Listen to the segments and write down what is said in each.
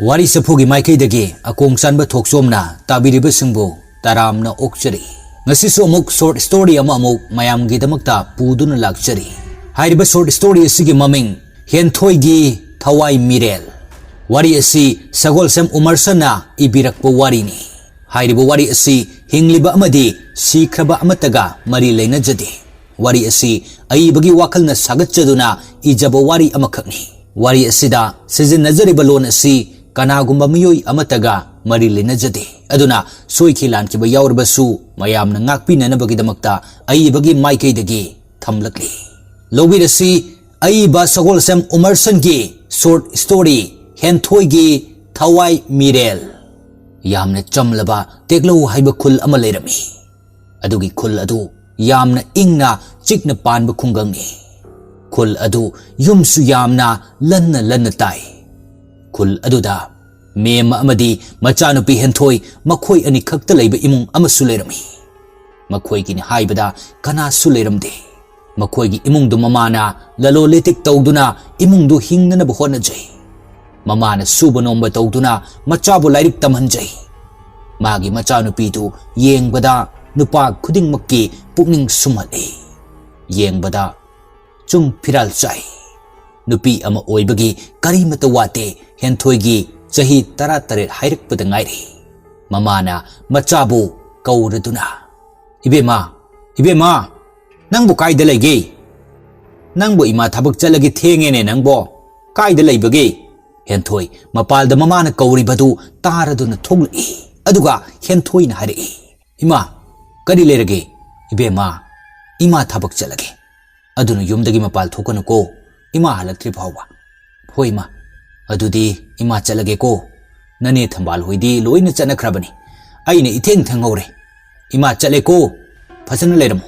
Wari sapugi maikaidagi akong sanba thoksomna tabiriba singbo taramna okchari. Ngasisu amuk short story ama amuk mayamgidamakta puduna lakchari. Hairiba short story asigi maming Henthoigi Thawai Mirel. Wari asi Sagol Sem Umarsana ibirakpa wari ni. Hairiba wari asi hingliba amadi sikraba amataga mari lainajadi. Wari asi aibagi wakalna sagatchaduna ijaba wari amakakni. Wari asida sizinajariba lon asi kanagumba miyoi amataga mari lainajadi. Aduna soiki lankiba yaurbasu mayamna ngakpinanabagidamagta aibagi maikaidagi thamlakli. Lobirasi aiba Sagol Sem Umarsangi short story Henthoigi Thawai Mirel. Yamna chamlaba teklo haiba khul ama leirami. Adugi khul adu yamna ingna chikna panba khungangni. Khul adu yumsu yamna lanna tai. Khul aduda mema amadi machanupi Henthoi makhoi ani khakta leiba imung amasu leirami. Makhoi gini haibada kana su leiramde. Makhoi imung du mamana lalo letik tawduna imung du hingnana buhona jay. Mamana suba nomba tawduna machabu lairik tamhanjay. Magi machanupi du yengbada nupa khuding makki pukning sumhali. Yengbada chung phiral chay. Nupi ama oibagi karimata wate Henthoigi chahi tarataret hairakpada ngairi. Mamana machabu kauraduna. Ibema nangbu kaida laige. Nangbu ima thabak chalagi thengene nangbo kaida laibage. Henthoi mapalda mamana kauribadu taraduna thogli. Aduga Henthoi na hari. Ima kari lerage. Ibema ima thabak chalage. Aduna yumdagi mapal thokana ko ima halaktri bhawa. Hoi ma adudi ima chalage ko. Nane thambal hoidi loina chanakrabani. Aina itheng thangore. Ima chale ko phasana leiramu.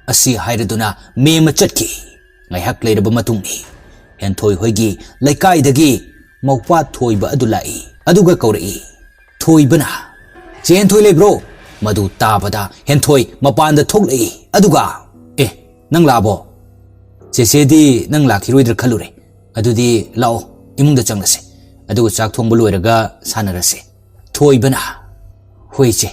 Asi hairaduna mema chatki. Ngaihak leiraba matungni. Henthoi hoigi laikai maupa thoiba adulai. Aduga kaurai. Thoibana. Che Henthoi lebro. Madu tabada Henthoi mapanda thoglai. Aduga. Nang labo. Che di nang lakiroidra khalure. Adudi lao imungda changlase. Aduga chak thongba loiraga sanarase. Thoibana. Hoi che.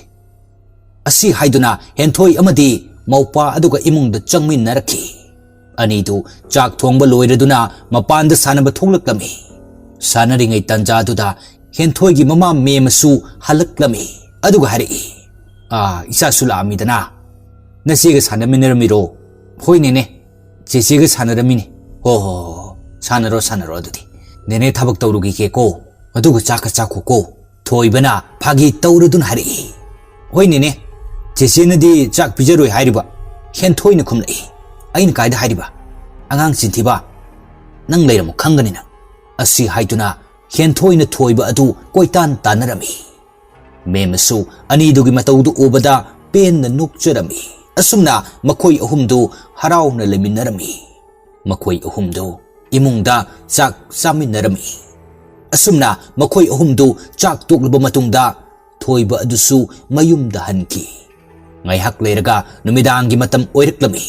Asi haiduna Henthoi amadi maupa aduga imungda changminaraki. Anidu chak thongba loiraduna mapanda sanaba thoglaklami. Sanaringai tanjaduda Henthoigi mama memasu halaklami. Aduga hari. Isa sula amidana. Nasiga sanaminaramiro. Hoi nene. Chesiga sanaramini. Ho sanaro adudi. Nene thabak tawrugi ke ko. Aduga chaka chakho ko. Thoibana phagi tawradun hari. Hoi nene. Chesinadi chak pijaroi hairiba. Henthoi na khumlai. Aina kaida hairiba. Angang chintiba. Nang leiramu khanganina. Asi haiduna Henthoi na thoiba adu koitan tanarami. Memasu anidugi mataudu obada pen na nukcharami. Asumna makhoi ahumdu haraw na leminarami. Makhoi ahumdu imungda chak saminarami. Asumna makhoi ahumdu chak tuklaba matungda thoiba adusu mayumda hanki. Ngaihak leiraga numidangi matam oiraklami.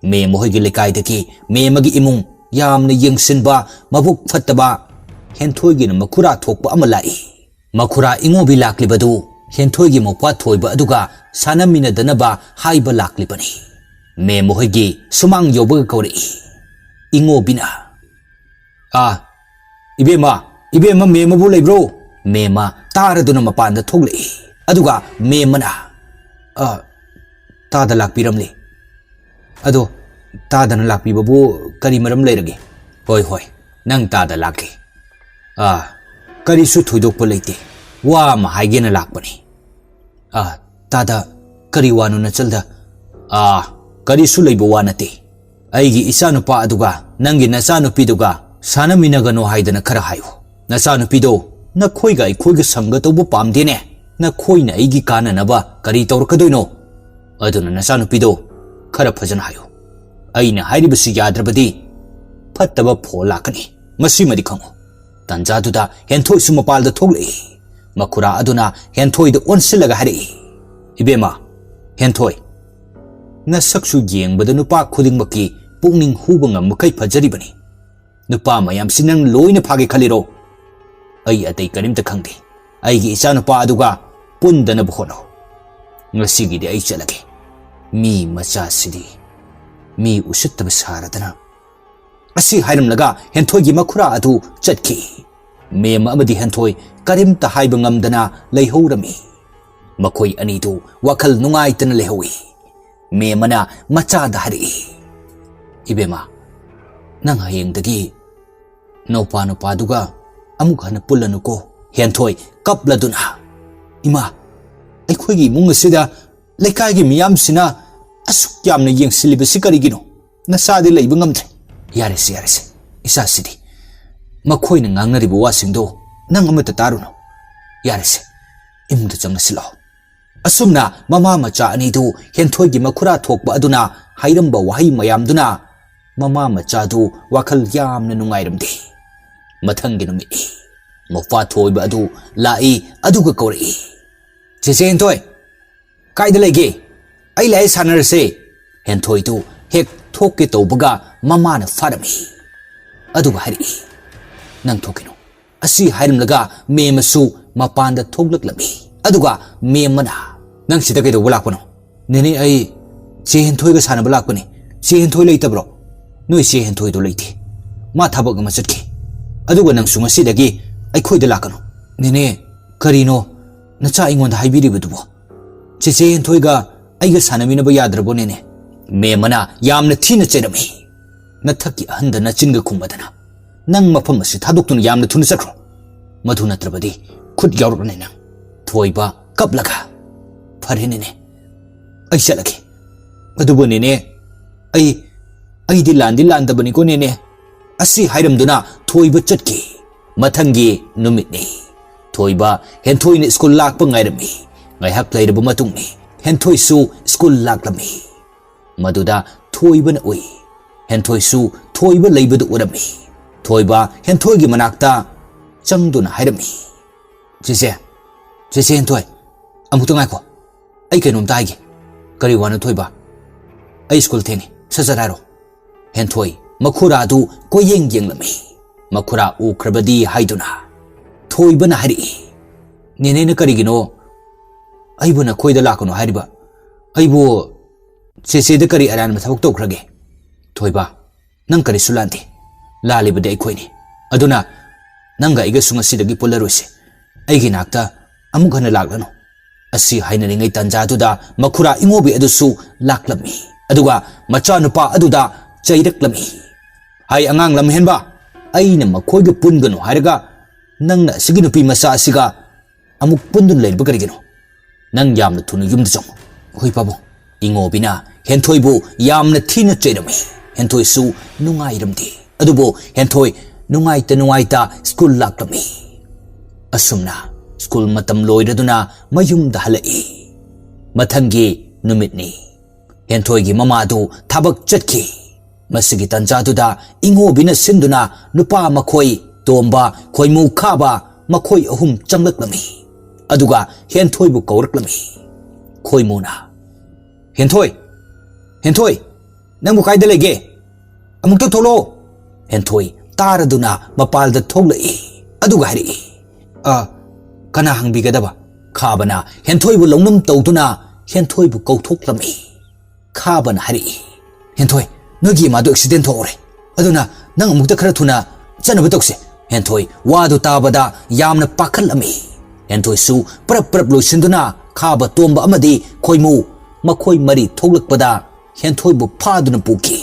Memohoigi lekaidaki memagi imung yamna yengsinba mabuk fattaba Henthoigi na makura thokpa ama lai. Makura ingobi laklibadu Henthoigi mokpa thoiba aduga sanaminadanaba haiba laklibani. Memohoigi sumang yobaga kauri. Ingobina. Ibema memabu leibro. Mema taraduna mapanda thoglai. Aduga memana. Tada lakpiramli. Ado tadana lakpibabu kari maram leirage. Hoi nang tada laki. Kari su thoidokpa leite. Wa ma haigena lakpani. Tada kari wanu na chalda. Kari su leiba wanate. Aigi isanupa aduga nangi nasanupiduga sanaminagano haidana khara hayo. Nasanupido nakhoiga ikhoiga sanga tawbu pamdene. Nakhoina aigi kananaba kari tawrakadoino. Aduna nasanupido khara phajana hayo. Aina hairibasi yadrabadi fattaba pho lakani. Masimadi khango. Tanjaduda Henthoi sumapalda thoglai. Makura aduna Henthoi da onsilaga hari. Ibema Henthoi nasaksu yengbada nupa khudingmaki pukning huba ngammakai fajaribani. Nupa mayam sinang loina phage khaliro. ai atai karimta khangde ai gi icha nupa aduga pundana bhono ngasi gi de ai chalage mi macha sidi mi usittaba saradana asi hairam laga henthoi gi makhura adu chatki mem amadi henthoi karimta haiba ngamdana leihorami makhoi ani tu wakhal nungai tan lehowi memana macha da hari ibema nang hayeng dagi nopa nopa duga amuk hana pulanu ko henthoi kapladuna ima aikhoi gi mung asida lekai gi miyam sina asuk yamna yeng silibasi karigino nasadi leiba ngamdre yarese isa sidi makhoi na ngangnari bu wasingdo nang amata taruno yarese imda changna silo asumna mama macha ani du henthoi gi makhura thokba aduna hairamba wahai mayamduna mama macha du wakhal yamna nungairamde mathanggi numi mofa thoiba adu lai aduga kori chese henthoi kaida lege ai lai sanarse henthoi tu hek thokke tawbaga mama na farami aduga hari nang thokino asi hairam laga memasu mapanda thoklaklami aduga memana nang sida kai do bulakpano nene ai che henthoi ga sana bulakpani che henthoi leitabro noi che henthoi do leite ma thabak ma chatki aduga nang sunga sidagi ai khoi da lakano nene karino nacha ingon da haibiri budubo che henthoi ga ai ga sana mina ba yadrabo nene memana yamna thina cherami nathaki ahanda na chinga khumbadana nang mafam asi thadoktuna yamna thuna chakro madhu natrabadi khut yaurne nang thoiba kaplaga farhenene ai chalake adubo nene ai di landabani ko nene asi hairamduna thoiba chatki mathangi numitni thoiba henthoi ni school lakpa ngairami ngai hak lairabu matungni henthoi su school laklami maduda thoiba na oi henthoi su thoiba leibadu urami thoiba henthoi gi manakta changduna hairami chese henthoi amuta ngai ko ai kenom taigi kari wana thoiba ai school theni sajararo henthoi makhura du koyeng yenglami makhura ukrabadi haiduna thoiba na hari nene na karigino aibu na khoida lakono hariba aibu chese de kari aran ma thabak tokrage thoiba nang kari sulanti lali bade khoini aduna nanga iga sunga sidagi polarose aigi nakta amuk hana laklano asi haina ringai tanja duda makhura ingobi adusu laklami aduga macha nupa aduda chaidaklami hai angang lam henba aina makhoi ga pungano haraga nangna sigi nupi masa asiga amuk pundun leirba karigino nang yamna thunu yumda chong hoi pabu ingobina henthoi bu yamna thina chairami henthoi su nungairamdi adubo henthoi nungaita school laklami asumna school matam loiraduna mayumda halai mathangi numitni henthoi gi mama du thabak chatki masigi tanjaduda ingobina sinduna nupa makhoi tomba khoimu khaba makhoi ahum changlaklami aduga henthoi bu kauraklami khoimuna henthoi nangbu kaida lege amukta tholo henthoi taraduna mapalda thoglai aduga hari kana hangbigadaba khabana henthoi bu longnam tawduna henthoi bu kauthoklamai khabana hari henthoi nogi madu accident thore aduna nang amukta khara thuna chanaba tokse henthoi wadu tabada yamna pakhalami henthoi su prap loisinduna khaba tomba amadi khoimu makhoi mari thoglakpada henthoi bu phaduna puki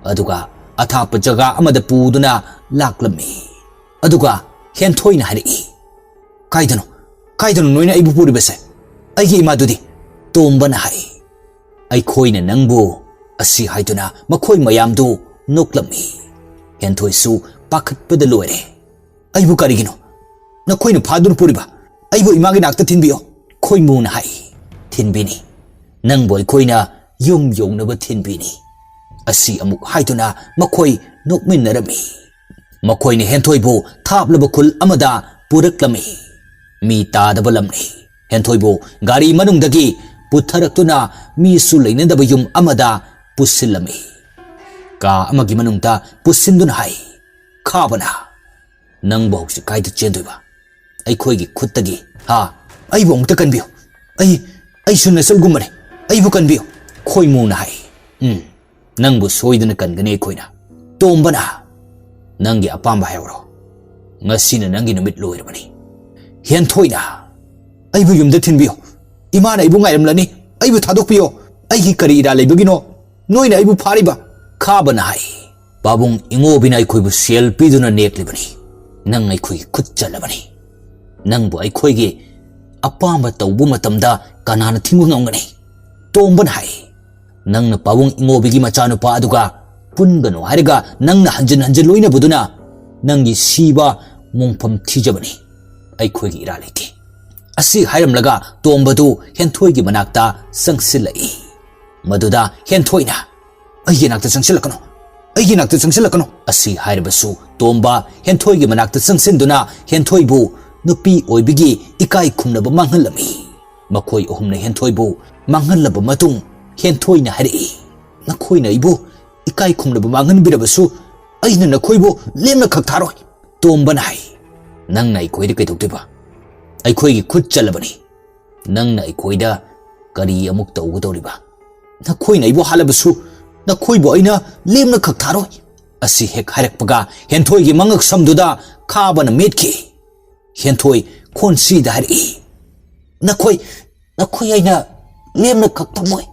aduga athapa jaga amada puduna laklami aduga henthoi na hari kaidano noina ibu puri bese aigi imadudi tomba na hai ai khoina nangbu asi haiduna makhoi mayamdu noklami henthoi su pakhatpada loire aibu karigino na khoina phadun puriba aibu imagi nakta thinbiyo khoimu na hai thinbini nangboi khoina yong na ba thinbini asi amuk haiduna makhoi nokminarami makhoi ni henthoi bu thaplaba khul amada puraklami mi tadaba lamni henthoi bu gari manungdagi putharakuna mi su leinadaba yum amada pusilami ka amagi manungta pusinduna hai khabana nang bau si kai da chen doi ba ai khoi gi khut ta gi ha ai bong ta kan biu ai sun na sal gum mare ai bu kan biu khoi mu na hai nang bu soi da na kan ga ne khoi na tom ba na nang gi apam ba hai ro ngasi na nang gi numit loi ra bani hian thoi na ai bu yum da thin biu ima na ai bu ngai ram la ni ai bu thadok piyo ai gi kari ira le bu gi no noi na ai bu phari ba kha ba na hai babung ingo binai khoi bu sel pi du na nek le bani nang ai khoi khut chala bani nang bu ai khoi gi apam ba tau bu matam da kana na thingu ngam ngani tom ban hai nang na babung ingo bi gi macha nu pa aduga pun ga no hariga nang na hanjin loina buduna nang gi siba mongpham thijabani ai khoi gi ira leke asi hairam laga tom ba du hen thoi gi manakta sangsil lai maduda hen thoi na ai gi nakta sangsil lakano ai gi nakta sangsil lakano asi hairabasu tomba hen thoi gi manakta sangsin duna hen thoi bu nupi oibigi ikai khumna ba manghal lami makhoi ohum na hen thoi bu manghal laba matung hen thoi na hari na khoi na ibu ikai khumna ba manghan birabasu ai na khoi bu lemna khak tharoi tomba nai nang nai khoi de kai thok ba ai khoi gi khut chalabani nang nai khoi da kari amuk tau go dori ba na khoi na ibu halabasu na khoi bu aina lemna khak tharoi asi hek harak paga hen thoi gi mangak samduda khaba na metki hen thoi khon si da hari na khoi aina lemna khak thamoi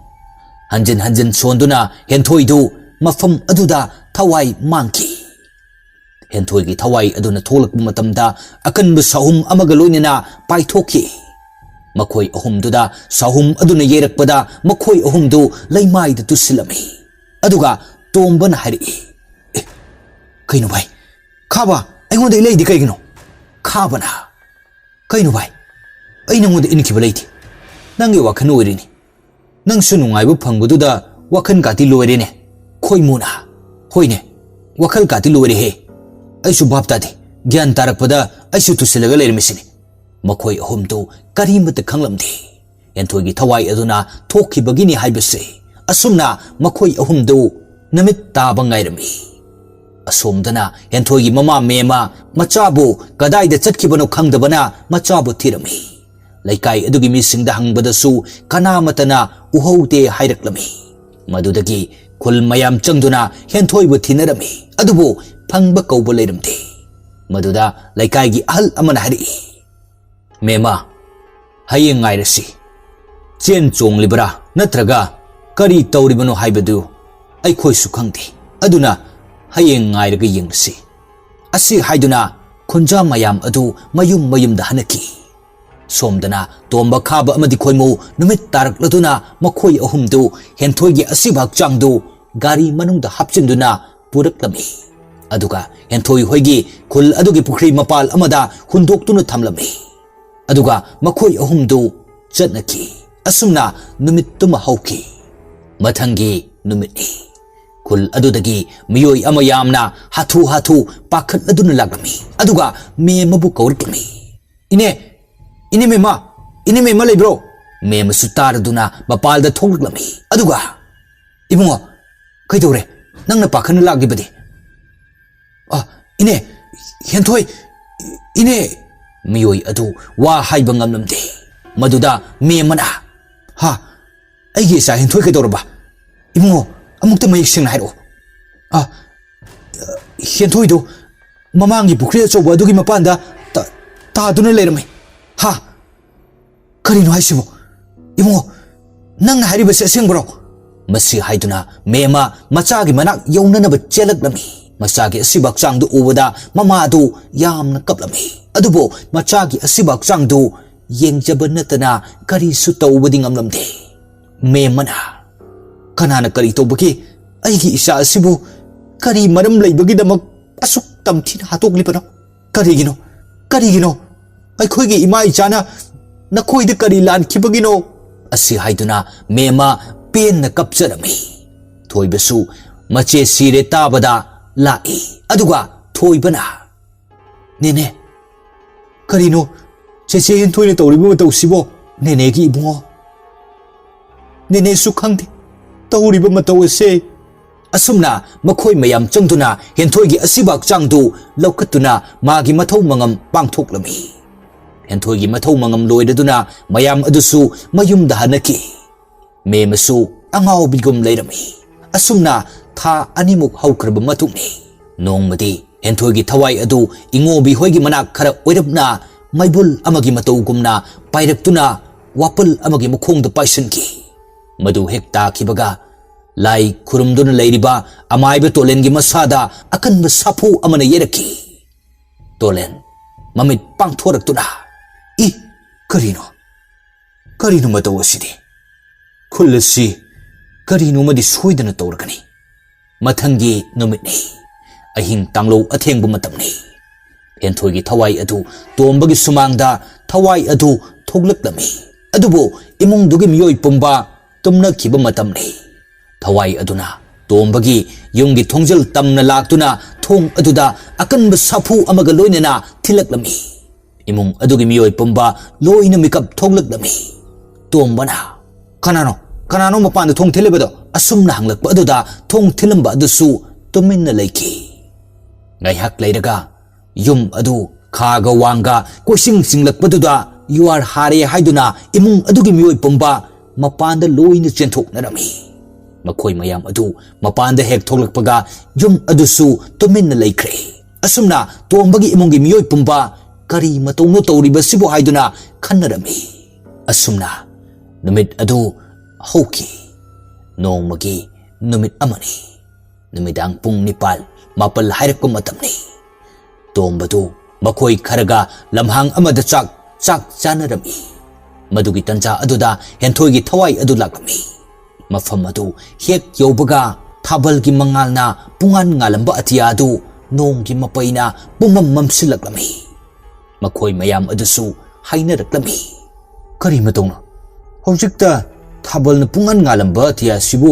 hanjin sonduna hen thoi du mafam aduda thawai mangki hen thoi gi thawai aduna tholak matamda akan bu sahum amaga loinina paithokki makhoi ahum duda sahum aduna yerak pada makhoi ahum du laimai da tusilami aduga tomban hari kaino bai khaba aingon dei leidi kaigino khabana kaino bai ai nangon de inki balai nangi wakhan oirini nang su nungai bu phangbududa wakhan ka ti loirene khoi muna hoine wakhal ka ti loire he ai su bapta de gyan tarak pada ai su tusilaga leir misini makhoi ahum do karimata khanglam de enthoi gi thawai aduna thokhi bagini haibase asumna makhoi ahum do namit ta bangai rami asomdana enthoi gi mama mema machabu kadai da chatkibano khangdabana machabu thirami laikai adugi mi singda hangbadasu kanamatana uhaude hairaklami madudagi khul mayam changduna henthoi bu thinarami adubu phangba kauba leiramte maduda laikai gi ahal amana hari mema hayeng ngairasi chen chong libra natraga kari tauribano haibadu ai khoi su khangde aduna hayeng ngairaga yengsi asi haiduna khunja mayam adu mayum da hanaki somdana tomba khaba amadi khoimu numit tarak laduna makhoi ahum du henthoi gi asibak changdu gari manungda hapchinduna puraklami aduga henthoi hoigi khul adugi pukhri mapal amada hundoktuna thamlami aduga makhoi ahum du chatnaki asumna numit tuma hauki mathangi numit ni khul adudagi miyoi amayamna hathu pakhat aduna laglami aduga me mabu kaurkami ine mema leibro mema sutar duna mapal da thonglami aduga ibungo kaidore nangna pakhana lagibadi ine henthoi ine miyoi adu wa haiba ngamlamde maduda memana ha aigi sa henthoi kaidorba ibungo amukta mayik singna hairo henthoi do mamangi bukri achoba adugi mapanda ta duna leirami ha karino haisibo ibungo nangna haribase asengbro masi haiduna mema machagi manak yaunanaba chelaklami machagi asibak changdu ubada mamadu yamna kaplami adubo machagi asibak changdu yengjaba natana kari su tawbadi ngamlamde memana kanana kari tawbaki aigi isa asibu kari maram leibagi damak asuk tamthina hatoklipano karigino ꯑꯩꯈꯣꯏꯒꯤ ꯏꯃꯥ ꯏꯆꯥꯅ ꯅꯈꯣꯏꯗ ꯀꯔꯤ ꯂꯥꯟꯈꯤꯕꯒꯤꯅꯣ ꯑꯁꯤ ꯍꯥꯏꯗꯨꯅ ꯃꯦꯝꯃ ꯄꯦꯟꯅ ꯀꯞꯆꯔꯝꯃꯤ ꯊꯣꯏꯕꯁꯨ ꯃꯆꯦ ꯁꯤꯔꯦ ꯇꯥꯕꯗ ꯂꯥꯛꯏ ꯑꯗꯨꯒ ꯊꯣꯏꯕꯅ ꯅꯦꯅꯦ ꯀꯔꯤꯅꯣ ꯆꯦꯆꯦ ꯍꯦꯟꯊꯣꯏꯅ ꯇꯧꯔꯤꯕ ꯃꯇꯧꯁꯤꯕꯣ ꯅꯦꯅꯦꯒꯤ ꯏꯕꯨꯡꯉꯣ ꯅꯦꯅꯦꯁꯨ ꯈꯪꯗꯦ ꯇꯧꯔꯤꯕ ꯃꯇꯧ ꯑꯁꯦ asumna makhoi mayam changduna henthoi gi asibak changdu lokatuna magi mathau mangam pangthoklami henthoi gi mathau mangam loidaduna mayam adusu mayumda hanaki me masu angau bigum leirami asumna tha animuk haukraba matungni nongmadi henthoi gi thawai adu ingobi hoigi manak khara oirapna maibul amagi matau gumna pairaktuna wapal amagi mukhongda paisanki madu hekta khibaga lai khurumduna leiriba amaiba tolen gi masada akanba sapu amana yeraki tolen mamit pangthoraktuna I karino matau asidi khulasi karino madi soidana tawrakani mathangi numitni ahing tanglo athengbu matamni henthoi gi thawai adu tombagi sumangda thawai adu thoglaklami adubo imungdugi miyoi pumba tumna khiba matamni thawai aduna tombagi yungi thongjal tamna laktuna thong aduda akanba sapu amaga loinena thilaklami imung adugi miyoi pumba loina mikap thoglaklami tombana kanano mapanda thong thilebado asumna hanglakpa aduda thong thilamba adusu tuminna leiki ngaihak leiraga yum adu khaga wanga koising singlakpaduda yuar hare haiduna imung adugi miyoi pumba mapanda loina chenthoknarami makhoi mayam adu mapanda hek thoklakpaga yum adusu tuminna leikre asumna tombagi imungi miyoi pumba kari matongno tawriba sibo haiduna khannarami asumna numit adu hauki nongmagi numit amani numidang pung nipal mapal hairakpa matamni tombadu makhoi kharaga lamhang amada chak chanarami madugi tanja aduda henthoi gi thawai adu lakami mafam adu hek yobaga thabal gi mangalna pungan ngalamba atia adu nong gi mapaina pumam mamsilaklami makhoi mayam adusu hainaraklami kari matongno hojikta thabal na pungan ngalamba atia sibu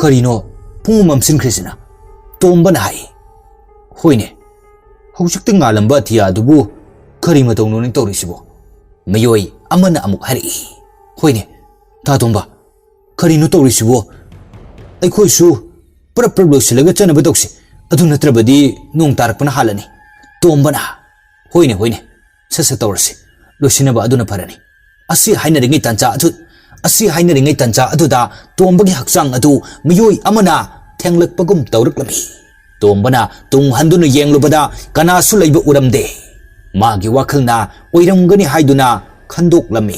karino pungum mamsinkhrisina tombana hai hoine hojikta ngalamba atia adubu kari matongno ni tawrisibo mayoi amana amuk hari hoine ta tomba karino tawrisibo aikhoisu prap loisilaga chanaba tawsi adu natrabadi nong tarakpana halani tombana hoine sasa tawrasi loisinaba aduna parani asi hainaringai tancha aduda tombagi hakchang adu miyoi amana thenglakpagum tawraklami tombana tung handuna yenglubada kanasu leiba uramde magi wakhalna oiramgani haiduna khandoklami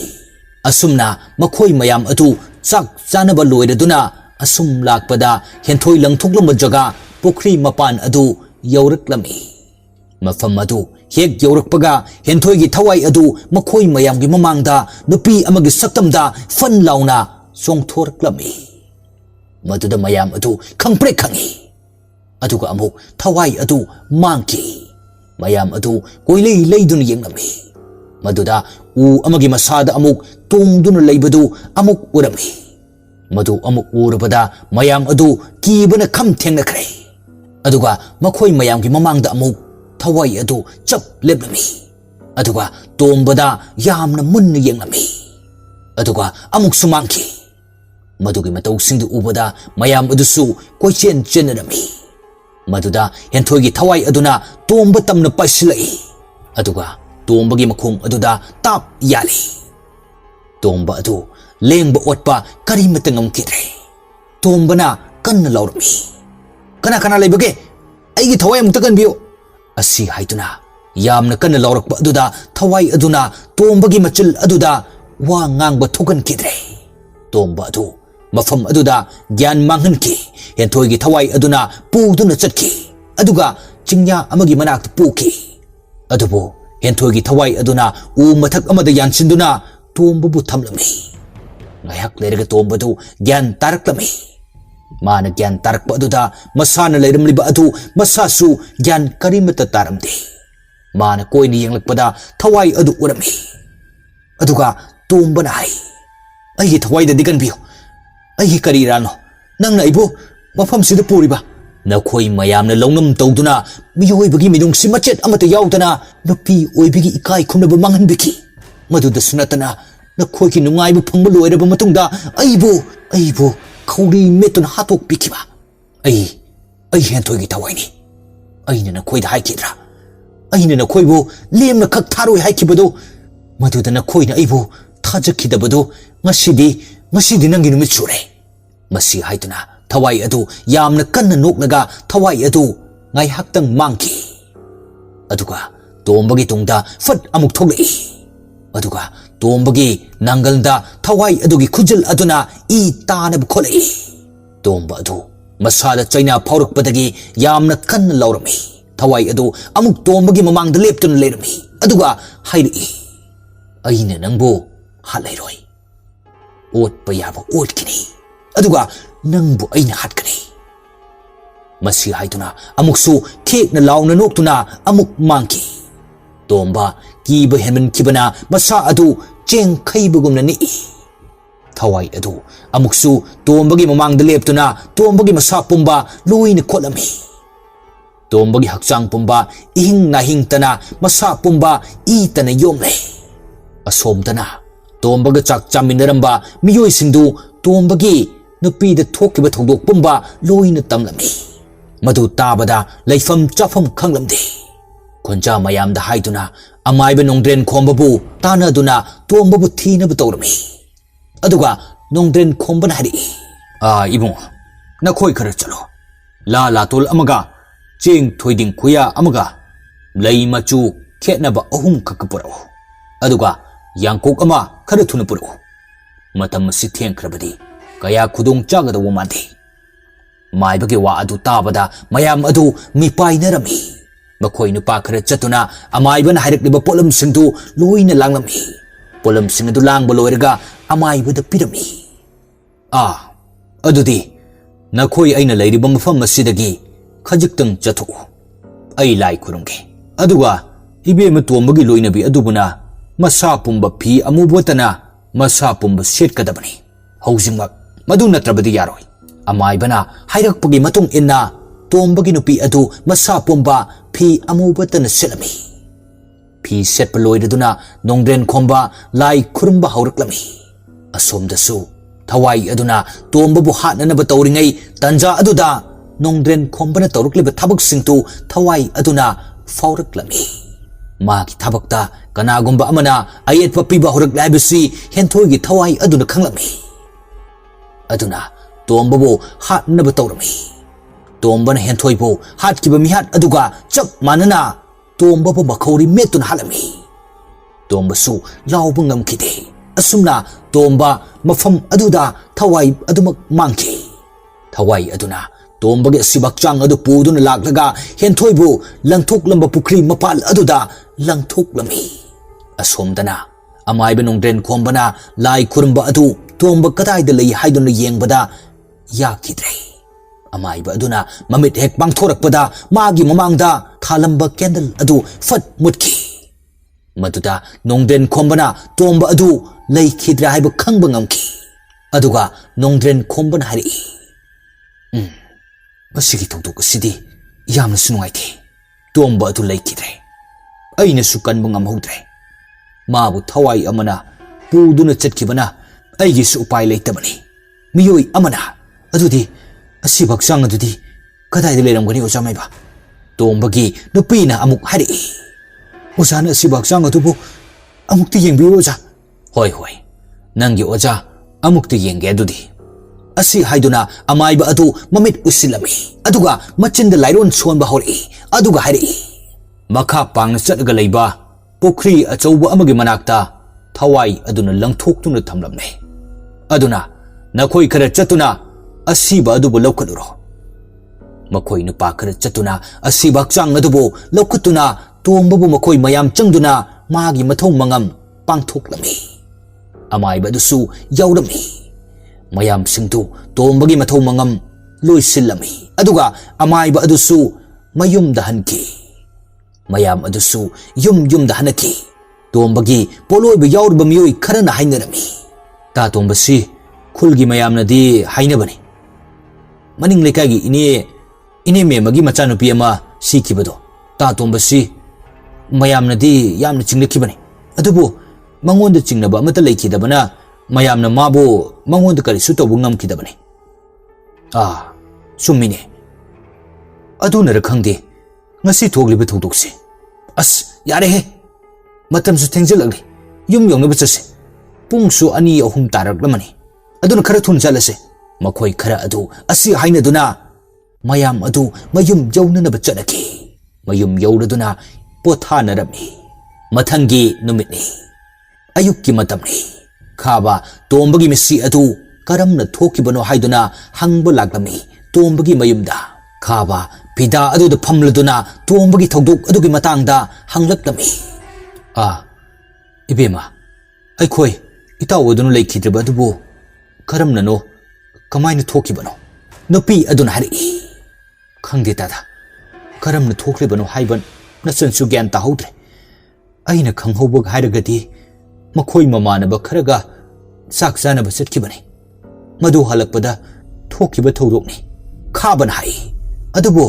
asumna makhoi mayam adu chak chanaba loiraduna asum lakpada henthoi langthoklamba jaga pokri mapan adu yawraklami mafam adu hek yawrakpaga henthoi gi thawai adu makhoi mayam gi mamangda nupi amagi saktamda fan launa songthorklami maduda mayam adu khangpre khangi aduga amuk thawai adu mangki mayam adu koilei leidun yenglami maduda u amagi masada amuk tongduna leibadu amuk urami madu amuk urabada mayam adu kibana kham thengnakhre aduga makhoi mayam gi mamangda amuk thawai adu chap leblami aduga tombada yamna munna yenglami aduga amuk sumangki madugi matau singdu ubada mayam adusu koichen chenarami maduda henthoi gi thawai aduna tomba tamna paisilai aduga tombagi makhong aduda tap yali tomba adu lengba otpa kari matangam kidre tombana kanna laurmi kana leibage aigi thawai amuk takan biyo asi haiduna yamna kanna laurakpa aduda thawai aduna tombagi machil aduda wa ngangba thokan kidre tomba adu mafam aduda gyan manghanki henthoi gi thawai aduna puduna chatki aduga chingya amagi manakta puki adubo henthoi gi thawai aduna u mathak amada yansinduna tombabu thamlami ngayak leiraga tombadu gyan taraklami mana gyan tarakpa aduda masana leiramliba adu masasu gyan karimata taramde mana koini yenglakpada thawai adu urami aduga tombana hai ai thawai da digan biyo ai karirano nangna ibo mafam sida puriba nakhoi mayamna longnam tawduna miyoibagi midungsi machet amata yawdana nupi oibigi ikai khumnaba manghanbiki maduda sunatana nakhoi ki nungaibu phangba loiraba matungda aibo khauri metun hatok pikiba ai hen thoi gi thawai ni aina na khoi da hai kidra aina na khoi bo lem na khak tharoi hai ki bodo madu da na khoi na ai bo thaja ki da bodo ngasi di nangi numit sure masi hai tuna thawai adu yam na kan na nok naga thawai adu ngai hak tang mangki aduga tombagi tungda fat amuk thoglei aduga tombagi nangalda thawai adugi khujil aduna I tana bu kholei tomba adu masala chaina phaurak padagi yamna kan laurami thawai adu amuk tombagi mamangda leptun lerami aduga hairi aina nangbo halairoi ot payaba ot kini aduga nangbu aina hatkani masi haituna amuksu khek na launa noktuna amuk mangki tomba kiba hemen kibana masa adu cheng khaibugumna ni thawai adu amuksu tombagi mamangda leptuna tombagi masa pumba loina kholami tombagi hakchang pumba ihing na hing tana masa pumba I tana yomle asom tana tombaga chak chaminaramba miyoi singdu tombagi nupi da thokiba thodok pumba loina tamlami madu tabada leifam chafam khanglamde khonja mayam da haiduna amaiba nongdren khombabu tana duna tombabu thina bu tawrami aduga nongdren khomban hari ibung na khoi khara chalo la tol amaga cheng thoiding khuya amaga lei machu khena ba ahum khakpura aduga yangkok ama khara thuna puru matam si theng khrabadi kaya khudong chagada womande maibage wa adu tabada mayam adu mipai narami makhoi nupa khara chatuna amaiban hairikliba polam singdu loina langlami polam singdu langba loiraga amaibada pirami adudi nakhoi aina leiriba mafam asidagi khajiktang chathu ai lai khurumge aduga ibe matombagi loinabi adubuna masa pumba phi amubotana masa pumba set kadabani housingmak madu natrabadi yaroi amaibana hairakpagi matung inna tombagi nupi adu masa pumba phi amubotana selami phi set paloidaduna nongdren khomba lai khurumba hauraklami asomdasu thawai aduna tombabu hatnanaba tawringai tanja aduda nongdren khombana tawrukliba thabak singtu thawai aduna fauraklami magi thabakta kanagumba amana ayet papiba horak laibasi henthoigi thawai aduna khanglami aduna tombabu hatnaba tawrami tombana henthoibu hatkiba mihat aduga chap manana tombabu makhori metun halami tombasu lauba ngamkide asumna tomba mafam aduda thawai adumak mangki thawai aduna tombagi sibakchang adu puduna laklaga henthoibu langthok lamba pukri mapal aduda langthok lami asomdana amaiba nongdren khombana lai khurumba adu tomba kadaida lei haiduna yengbada yakidre amaiba aduna mamit hek pangthorakpada magi mamangda thalamba candle adu fat mutki maduda nongdren khombana tomba adu lei khidra haiba khangba ngamki aduga nongdren khombana hari masigi thongdok asidi yamna sunungaite tomba adu lei khidre aina su kanba ngamhodre mabu thawai amana puduna chatkibana aigi su upai leitabani miyoi amana adudi asibak sang adudi kadai de leramgani osamaiba tombagi nupina amuk hari osana asibak sang adubu amukti yengbi oja hoi nangi oja amukti yenge adudi asi haiduna amaiba adu mamit usilami aduga machinda lairon sonba hori aduga hari makha pangna chatga leiba pokri achauba amagi manakta thawai aduna langthoktuna thamlamne aduna nakhoi khara chatuna asiba adubu laukaduro makhoi nupa khara chatuna asiba chang adubu laukatuna tombabu makhoi mayam changduna magi mathong mangam pangthoklami amaiba dusu yaurami mayam singtu tombagi mathong mangam loisilami aduga amaiba adusu mayum dahanki mayam adusu yum dahanaki tombagi poloiba yaurba miyoi kharana hainarami ta tombasi khulgi mayamnadi hainabani maning lekagi ine memagi machanupi ama sikibado ta tombasi mayamnadi yamna chinglekibani adubu mangonda chingnaba amata leikidabana mayamna mabu mangonda karisu tawbu ngamkidabani sumine ꯑꯗꯨꯅꯔ ꯈꯪꯗꯦ ꯉꯁꯤ ꯊꯣꯛꯂꯤꯕ ꯊꯧꯗꯣꯛꯁꯦ ꯑꯁ ꯌꯥꯔꯦꯍꯦ ꯃꯇꯝꯁꯨ ꯊꯦꯡꯖꯤꯜꯂꯛꯂꯤ ꯌꯨꯝ ꯌꯧꯅꯕ ꯆꯠꯁꯦ ꯄꯨꯡꯁꯨ 2-3 ꯇꯥꯔꯛꯂꯝꯃꯅꯤ ꯑꯗꯨꯅ ꯈꯔ ꯊꯨꯅ ꯆꯠꯂꯁꯦ ꯃꯈꯣꯏ ꯈꯔ ꯑꯗꯨ ꯑꯁꯤ ꯍꯥꯏꯅꯗꯨꯅ ꯃꯌꯥꯝ ꯑꯗꯨ ꯃꯌꯨꯝ ꯌꯧꯅꯅꯕ ꯆꯠꯅꯈꯤ ꯃꯌꯨꯝ ꯌꯧꯔꯗꯨꯅ ꯄꯣꯊꯥꯅꯔꯝꯃꯤ ꯃꯊꯪꯒꯤ ꯅꯨꯃꯤꯠꯅꯤ ꯑꯌꯨꯛꯀꯤ ꯃꯇꯝꯅꯤ ꯈꯥꯕ ꯇꯣꯝꯕꯒꯤ ꯃꯤꯁꯤ ꯑꯗꯨ ꯀꯔꯝꯅ ꯊꯣꯛꯈꯤꯕꯅꯣ ꯍꯥꯏꯗꯨꯅ ꯍꯪꯕ ꯂꯥꯛꯂꯝꯃꯤ ꯇꯣꯝꯕꯒꯤ ꯃꯌꯨꯝꯗ ꯈꯥꯕ ꯐꯤꯗꯥ ꯑꯗꯨꯗ ꯐꯝꯂꯗꯨꯅ ꯇꯣꯝꯕꯒꯤ ꯊꯧꯗꯣꯛ ꯑꯗꯨꯒꯤ ꯃꯇꯥꯡꯗ ꯍꯪꯂꯛꯂꯝꯃꯤ ꯏꯕꯦꯝꯃ ꯑꯩꯈꯣꯏ ꯏꯇꯥꯎ ꯑꯗꯨꯅ ꯂꯩꯈꯤꯗ꯭ꯔꯕ ꯑꯗꯨꯕꯨ ꯀꯔꯝꯅꯅꯣ ꯀꯃꯥꯏꯅ ꯊꯣꯛꯈꯤꯕꯅꯣ ꯅꯨꯄꯤ ꯑꯗꯨꯅ ꯍꯥꯏꯔꯛꯏ ꯈꯪꯗꯦ ꯗꯥꯗꯥ ꯀꯔꯝꯅ ꯊꯣꯛꯈ꯭ꯔꯤꯕꯅꯣ ꯍꯥꯏꯕ ꯅꯆꯟꯁꯨ ꯒ꯭ꯌꯥꯟ ꯇꯥꯍꯧꯗ꯭ꯔꯦ ꯑꯩꯅ ꯈꯪꯍꯧꯕ ꯍꯥꯏꯔꯒꯗꯤ ꯃꯈꯣꯏ ꯃꯃꯥꯟꯅꯕ ꯈꯔꯒ ꯆꯥꯛ ꯆꯥꯅꯕ ꯆꯠꯈꯤꯕꯅꯤ ꯃꯗꯨ ꯍꯜꯂꯛꯄꯗ ꯊꯣꯛꯈꯤꯕ ꯊꯧꯗꯣꯛꯅꯤ ꯈꯥꯕꯅ ꯍꯥꯏ ꯑꯗꯨꯕꯨ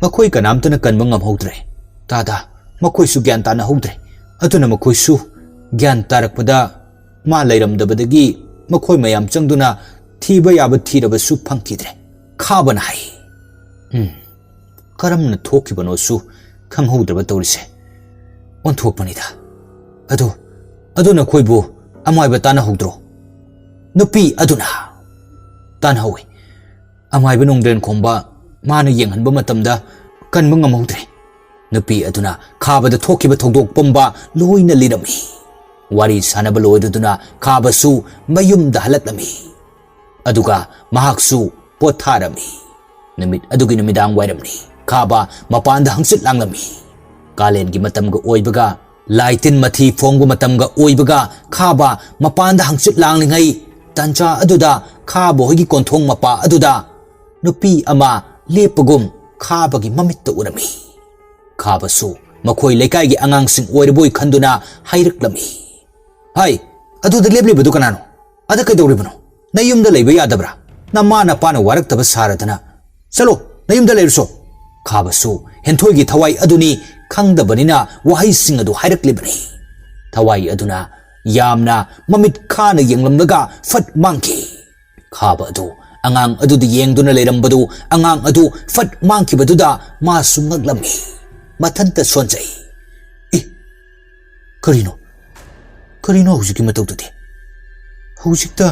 ꯃꯈꯣꯏ ꯀꯅꯥꯝꯇꯅ ꯀꯟꯕ ꯉꯝꯍꯧꯗ꯭ꯔꯦ ꯗꯥꯗꯥ ꯃꯈꯣꯏꯁꯨ ꯒ꯭ꯌꯥꯟ ꯇꯥꯅꯍꯧꯗ꯭ꯔꯦ ꯑꯗꯨꯅ ꯃꯈꯣꯏꯁꯨ ꯒ꯭ꯌꯥꯟ ꯇꯥꯔꯛꯄꯗ ꯃꯥ ꯂꯩꯔꯝꯗꯕꯗꯒꯤ ꯃꯈꯣꯏ ꯃꯌꯥꯝ ꯆꯪꯗꯨꯅ ꯊꯤꯕ ꯌꯥꯕ ꯊꯤꯔꯕꯁꯨ ꯐꯪꯈꯤꯗ꯭ꯔꯦ ꯈꯥꯕꯅ ꯍꯥꯏ ꯀꯔꯝꯅ ꯊꯣꯛꯈꯤꯕꯅꯣꯁꯨ ꯈꯪꯍꯧꯗ꯭ꯔꯕ ꯇꯧꯔꯤꯁꯦ ꯑꯣꯟꯊꯣꯛꯄꯅꯤꯗ ꯑꯗꯨ ꯅꯈꯣꯏꯕꯨ ꯑꯃꯥꯏꯕ ꯇꯥꯟꯅꯍꯧꯗ꯭ꯔꯣ ꯅꯨꯄꯤ ꯑꯗꯨꯅ ꯇꯥꯟꯅꯍꯧꯏ ꯑꯃꯥꯏꯕ ꯅꯣꯡꯗ꯭ꯔꯦꯟ ꯈꯣꯝꯕ ꯃꯥꯅ ꯌꯦꯡꯍꯟꯕ ꯃꯇꯝꯗ ꯀꯟꯕ ꯉꯝꯍꯧꯗ꯭ꯔꯦ ꯅꯨꯄꯤ ꯑꯗꯨꯅ ꯈꯥꯕꯗ ꯊꯣꯛꯈꯤꯕ ꯊꯧꯗꯣꯛ ꯄꯨꯝꯕ ꯂꯣꯏꯅ ꯂꯤꯔꯝꯃꯤ ꯋꯥꯔꯤ ꯁꯥꯟꯅꯕ ꯂꯣꯏꯔꯗꯨꯅ ꯈꯥꯕꯁꯨ ꯃꯌꯨꯝꯗ ꯍꯜꯂꯛꯂꯝꯃꯤ ꯑꯗꯨꯒ ꯃꯍꯥꯛꯁꯨ ꯄꯣꯊꯥꯔꯝꯃꯤ ꯅꯨꯃꯤꯠ ꯑꯗꯨꯒꯤ ꯅꯨꯃꯤꯗꯥꯡ ꯋꯥꯏꯔꯝꯅꯤ ꯈꯥꯕ ꯃꯄꯥꯟꯗ ꯍꯪꯆꯤꯠ ꯂꯥꯡꯂꯝꯃꯤ ꯀꯥꯂꯦꯟꯒꯤ ꯃꯇꯝꯒ ꯑꯣꯏꯕꯒ ꯂꯥꯏꯇꯤꯟ ꯃꯊꯤ ꯐꯣꯡꯕ ꯃꯇꯝꯒ ꯑꯣꯏꯕꯒ ꯈꯥꯕ ꯃꯄꯥꯟꯗ ꯍꯪꯆꯤꯠ ꯂꯥꯡꯂꯤꯉꯩ ꯇꯟꯖꯥ ꯑꯗꯨꯗ ꯈꯥꯕ ꯍꯣꯏꯒꯤ ꯀꯣꯟꯊꯣꯡ ꯃꯄꯥ ꯑꯗꯨꯗ ꯅꯨꯄꯤ ꯑꯃ ꯂꯦꯞꯄꯒꯨꯝ ꯈꯥꯕꯒꯤ ꯃꯃꯤꯠꯇ ꯎꯔꯝꯃꯤ ꯈꯥꯕꯁꯨ ꯃꯈꯣꯏ ꯂꯩꯀꯥꯏꯒꯤ ꯑꯉꯥꯡꯁꯤꯡ ꯑꯣꯏꯔꯕꯣꯏ ꯈꯟꯗꯨꯅ ꯍꯥꯏꯔꯛꯂꯝꯃꯤ ꯍꯥꯏ ꯑꯗꯨꯗ ꯂꯦꯞꯂꯤꯕꯗꯨ ꯀꯅꯥꯅꯣ ꯑꯗ ꯀꯩꯗꯧꯔꯤꯕꯅꯣ ꯅꯌꯨꯝꯗ ꯂꯩꯕ ꯌꯥꯗꯕ꯭ꯔꯥ ꯅꯃꯥ ꯅꯄꯥꯅ ꯋꯥꯔꯛꯇꯕ ꯁꯥꯔꯗꯅ ꯆꯠꯂꯣ ꯅꯌꯨꯝꯗ ꯂꯩꯔꯨꯁꯣ ꯈꯥꯕꯁꯨ ꯍꯦꯟꯊꯣꯏꯒꯤ ꯊꯋꯥꯏ ꯑꯗꯨꯅꯤ ꯈꯪꯗꯕꯅꯤꯅ ꯋꯥꯍꯩꯁꯤꯡ ꯑꯗꯨ ꯍꯥꯏꯔꯛꯂꯤꯕꯅꯤ ꯊꯋꯥꯏ ꯑꯗꯨꯅ ꯌꯥꯝꯅ ꯃꯃꯤꯠ ꯈꯥꯅ ꯌꯦꯡꯂꯝꯂꯒ ꯐꯠ ꯃꯥꯡꯈꯤ ꯈꯥꯕ ꯑꯗꯨ ꯑꯉꯥꯡ ꯑꯗꯨꯗ ꯌꯦꯡꯗꯨꯅ ꯂꯩꯔꯝꯕꯗꯨ ꯑꯉꯥꯡ ꯑꯗꯨ ꯐꯠ ꯃꯥꯡꯈꯤꯕꯗꯨꯗ ꯃꯥꯁꯨ ꯉꯛꯂꯝꯃꯤ ꯃꯊꯟꯇ ꯁꯣꯟꯖꯩ ꯀꯔꯤꯅꯣ ꯍꯧꯖꯤꯛꯀꯤ ꯃꯇꯧꯗꯨꯗꯤ ꯍꯧꯖꯤꯛꯇ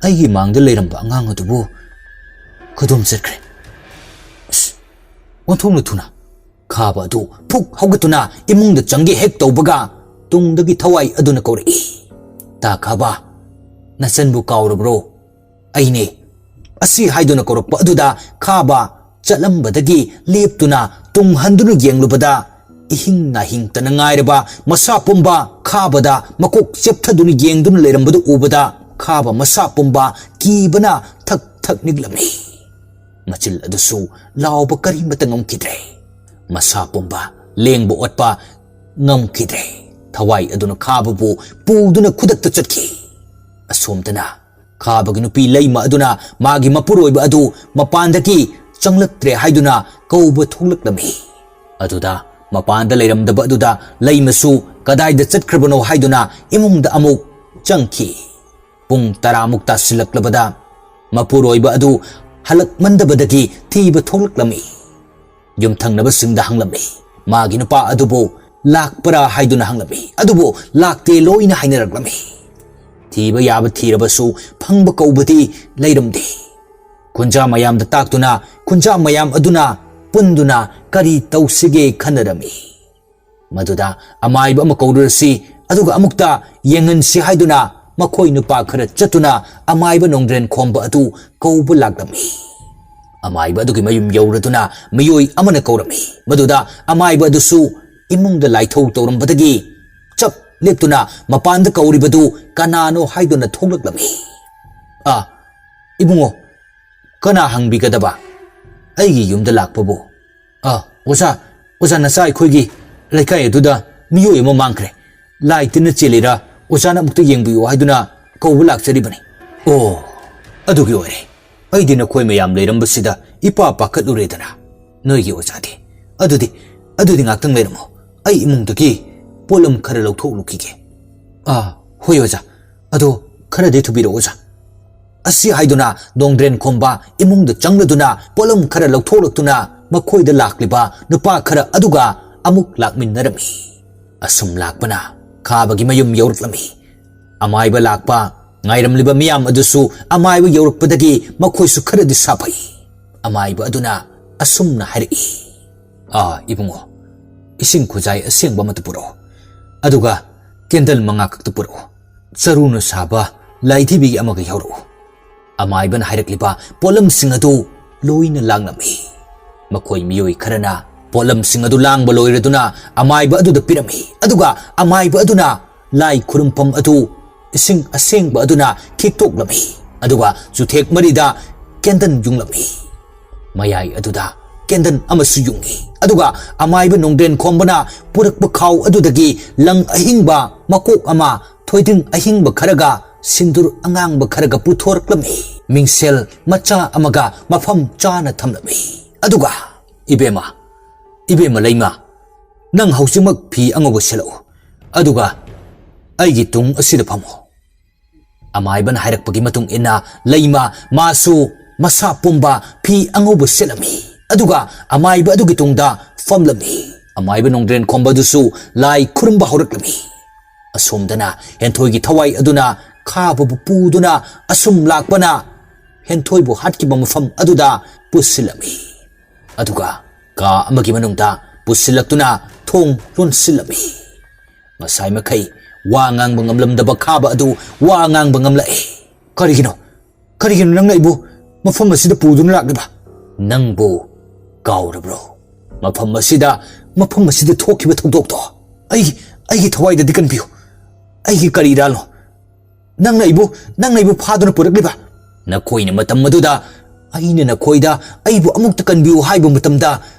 ꯑꯩꯒꯤ ꯃꯥꯡꯗ ꯂꯩꯔꯝꯕ ꯑꯉꯥꯡ ꯑꯗꯨꯕꯨ ꯀꯗꯣꯝ ꯆꯠꯈ꯭ꯔꯦ ꯑꯣꯟꯊꯣꯛꯅ ꯊꯨꯅ ꯈꯥꯕ ꯑꯗꯨ ꯐꯨꯛ ꯍꯧꯒꯠꯇꯨꯅ ꯏꯃꯨꯡꯗ ꯆꯪꯒꯦ ꯍꯦꯛ ꯇꯧꯕꯒ ꯇꯨꯡꯗꯒꯤ ꯊꯋꯥꯏ ꯑꯗꯨꯅ ꯀꯧꯔꯛꯏ ꯇꯥ ꯈꯥꯕ ꯅꯆꯟꯕꯨ ꯀꯥꯎꯔꯕ꯭ꯔꯣ ꯑꯩꯅꯦ ꯑꯁꯤ ꯍꯥꯏꯗꯨꯅ ꯀꯧꯔꯛꯄ ꯑꯗꯨꯗ ꯈꯥꯕ ꯆꯠꯂꯝꯕꯗꯒꯤ ꯂꯦꯞꯇꯨꯅ ꯇꯨꯡ ꯍꯟꯗꯨꯅ ꯌꯦꯡꯂꯨꯕꯗ ihin na hing tanangai ba masa pumba khabada makok chepthaduni yengdun lerambadu ubada khaba masa pumba kibana thak thak niglami machil adusu lawba kari matangam kidre masa pumba lengbo otpa ngam kidre thawai aduna khaba bu puduna khudak ta chatki asomtana khaba gi nupi leima aduna magi mapuroiba adu mapandaki changlaktre haiduna kouba thonglakami aduda mapanda leiramdaba aduda leimasu kadaida chatkhrbano haiduna imungda amuk changki pung 10 mukta silaklabada mapuroiba adu halak mandabadagi thiba thonglakami yumthangnaba singda hanglami magi nupa adubu lakpara haiduna hanglami adubu lakte loina hainaraklami thiba yaba thirabasu phangba kaubati leiramdi kunja mayam da taktuna kunja mayam aduna punduna kari tausige khanarami maduda amaiba amakourasi aduga amukta yengan si haiduna makhoi nupa khara chatuna amaiba nongdren khomba adu kaubu lagdami amaiba adugi mayum yauraduna miyoi amana kaurami maduda amaiba adusu imungda laithau tawrambadagi chap leptuna mapanda kauribadu kanano haiduna thonglakami ibungo kana hangbigadaba aigi yumda lakpabu oza nasa ikhoigi laikai aduda miyoi ama mangkhre laitina chelira ozana mukta yengbiyo haiduna kaubu lakcharibani adugi oire aidi nakhoi mayam leirambasida ipa pakatluredana noigi ozadi adudi ngaktang leiramo ai imungdagi polam khara lauthoklukhige hoi oza ado khara de thubiro oza asi haiduna nongdren khomba imungda changladuna polam khara lautholaktuna ꯃꯈꯣꯏꯗ ꯂꯥꯛꯂꯤꯕ ꯅꯨꯄꯥ ꯈꯔ ꯑꯗꯨꯒ ꯑꯃꯨꯛ ꯂꯥꯛꯃꯤꯟꯅꯔꯝꯃꯤ ꯑꯁꯨꯝ ꯂꯥꯛꯄꯅ ꯈꯥꯕꯒꯤ ꯃꯌꯨꯝ ꯌꯧꯔꯛꯂꯝꯃꯤ ꯑꯃꯥꯏꯕ ꯂꯥꯛꯄ ꯉꯥꯏꯔꯝꯂꯤꯕ ꯃꯤꯌꯥꯝ ꯑꯗꯨꯁꯨ ꯑꯃꯥꯏꯕ ꯌꯧꯔꯛꯄꯗꯒꯤ ꯃꯈꯣꯏꯁꯨ ꯈꯔꯗꯤ ꯁꯥꯐꯩ ꯑꯃꯥꯏꯕ ꯑꯗꯨꯅ ꯑꯁꯨꯝꯅ ꯍꯥꯏꯔꯛꯏ ꯏꯕꯨꯡꯉꯣ ꯏꯁꯤꯡ ꯈꯨꯖꯥꯏ ꯑꯁꯦꯡꯕ ꯑꯃꯇ ꯄꯨꯔꯛꯑꯣ ꯑꯗꯨꯒ ꯀꯦꯟꯗꯜ 5 ꯈꯛꯇ ꯄꯨꯔꯛꯑꯣ ꯆꯔꯨꯅ ꯁꯥꯕ ꯂꯥꯏꯙꯤꯕꯤ ꯑꯃꯒ ꯌꯥꯎꯔꯛꯎ ꯑꯃꯥꯏꯕꯅ ꯍꯥꯏꯔꯛꯂꯤꯕ ꯄꯣꯠꯂꯝꯁꯤꯡ ꯑꯗꯨ ꯂꯣꯏꯅ ꯂꯥꯡꯂꯝꯃꯤ ꯃꯈꯣꯏ ꯃꯤꯑꯣꯏ ꯈꯔꯅ ꯄꯣꯠꯂꯝꯁꯤꯡ ꯑꯗꯨ ꯂꯥꯡꯕ ꯂꯣꯏꯔꯗꯨꯅ ꯑꯃꯥꯏꯕ ꯑꯗꯨꯗ ꯄꯤꯔꯝꯃꯤ ꯑꯗꯨꯒ ꯑꯃꯥꯏꯕ ꯑꯗꯨꯅ ꯂꯥꯏ ꯈꯨꯔꯨꯝꯐꯝ ꯑꯗꯨ ꯏꯁꯤꯡ ꯑꯁꯦꯡꯕ ꯑꯗꯨꯅ ꯈꯤꯛꯇꯣꯛꯂꯝꯃꯤ ꯑꯗꯨꯒ ꯆꯨꯊꯦꯛ ꯃꯔꯤꯗ ꯀꯦꯟꯗꯜ ꯌꯨꯡꯂꯝꯃꯤ ꯃꯌꯥꯏ ꯑꯗꯨꯗ ꯀꯦꯟꯗꯜ ꯑꯃꯁꯨ ꯌꯨꯡꯉꯤ ꯑꯗꯨꯒ ꯑꯃꯥꯏꯕ ꯅꯣꯡꯗ꯭ꯔꯦꯟ ꯈꯣꯝꯕꯅ ꯄꯨꯔꯛꯄ ꯈꯥꯎ ꯑꯗꯨꯗꯒꯤ ꯂꯪ ꯑꯍꯤꯡꯕ ꯃꯀꯣꯛ ꯑꯃ ꯊꯣꯏꯗꯤꯡ ꯑꯍꯤꯡꯕ ꯈꯔꯒ ꯁꯤꯟꯗꯨꯔ ꯑꯉꯥꯡꯕ ꯈꯔꯒ ꯄꯨꯊꯣꯔꯛꯂꯝꯃꯤ ꯃꯤꯡꯁꯦꯜ ꯃꯆꯥ ꯑꯃꯒ ꯃꯐꯝ ꯆꯥꯅ ꯊꯝꯂꯝꯃꯤ ꯑꯗꯨꯒ ꯏꯕꯦꯝꯃ ꯂꯩꯃ ꯅꯪ ꯍꯧꯖꯤꯛꯃꯛ ꯐꯤ ꯑꯉꯧꯕ ꯁꯦꯠꯂꯛꯎ ꯑꯗꯨꯒ ꯑꯩꯒꯤ ꯇꯨꯡ ꯑꯁꯤꯗ ꯐꯝꯃꯨ ꯑꯃꯥꯏꯕꯅ ꯍꯥꯏꯔꯛꯄꯒꯤ ꯃꯇꯨꯡ ꯏꯟꯅ ꯂꯩꯃ ꯃꯥꯁꯨ ꯃꯁꯥ ꯄꯨꯝꯕ ꯐꯤ ꯑꯉꯧꯕ ꯁꯦꯠꯂꯝꯃꯤ ꯑꯗꯨꯒ ꯑꯃꯥꯏꯕ ꯑꯗꯨꯒꯤ ꯇꯨꯡꯗ ꯐꯝꯂꯝꯃꯤ ꯑꯃꯥꯏꯕ ꯅꯣꯡꯗ꯭ꯔꯦꯟ ꯈꯣꯝꯕꯗꯨꯁꯨ ꯂꯥꯏ ꯈꯨꯔꯨꯝꯕ ꯍꯧꯔꯛꯂꯝꯃꯤ ꯑꯁꯣꯝꯗꯅ ꯍꯦꯟꯊꯣꯏꯒꯤ ꯊꯋꯥꯏ ꯑꯗꯨꯅ ꯈꯥꯕꯕꯨ ꯄꯨꯗꯨꯅ ꯑꯁꯨꯝ ꯂꯥꯛꯄꯅ ꯍꯦꯟꯊꯣꯏꯕꯨ ꯍꯥꯠꯈꯤꯕ ꯃꯐꯝ ꯑꯗꯨꯗ ꯄꯨꯁꯤꯜꯂꯝꯃꯤ ꯑꯗꯨꯒ ꯀꯥ ꯑꯃꯒꯤ ꯃꯅꯨꯡꯗ ꯄꯨꯁꯤꯜꯂꯛꯇꯨꯅ ꯊꯣꯡ ꯂꯣꯟꯁꯤꯜꯂꯝꯃꯤ ꯉꯁꯥꯏ ꯃꯈꯩ ꯋꯥ ꯉꯥꯡꯕ ꯉꯝꯂꯝꯗꯕ ꯈꯥꯕ ꯑꯗꯨ ꯋꯥ ꯉꯥꯡꯕ ꯉꯝꯂꯛꯏ ꯀꯔꯤꯒꯤꯅꯣ ꯅꯪꯅ ꯑꯩꯕꯨ ꯃꯐꯝ ꯑꯁꯤꯗ ꯄꯨꯗꯨꯅ ꯂꯥꯛꯂꯤꯕ ꯅꯪꯕꯨ ꯀꯥꯎꯔꯕ꯭ꯔꯣ ꯃꯐꯝ ꯑꯁꯤꯗ ꯊꯣꯛꯈꯤꯕ ꯊꯧꯗꯣꯛꯇꯣ ꯑꯩꯒꯤ ꯊꯋꯥꯏꯗꯗꯤ ꯀꯟꯕꯤꯌꯨ ꯑꯩꯒꯤ ꯀꯔꯤ ꯏꯔꯥꯜꯅꯣ ꯅꯪꯅ ꯑꯩꯕꯨ ꯐꯥꯗꯨꯅ ꯄꯨꯔꯛꯂꯤꯕ ꯅꯈꯣꯏꯅ ꯃꯇꯝ ꯑꯗꯨꯗ ꯑꯩꯅ ꯅꯈꯣꯏꯗ ꯑꯩꯕꯨ ꯑꯃꯨꯛꯇ ꯀꯟꯕꯤꯌꯨ ꯍꯥꯏꯕ ꯃꯇꯝꯗ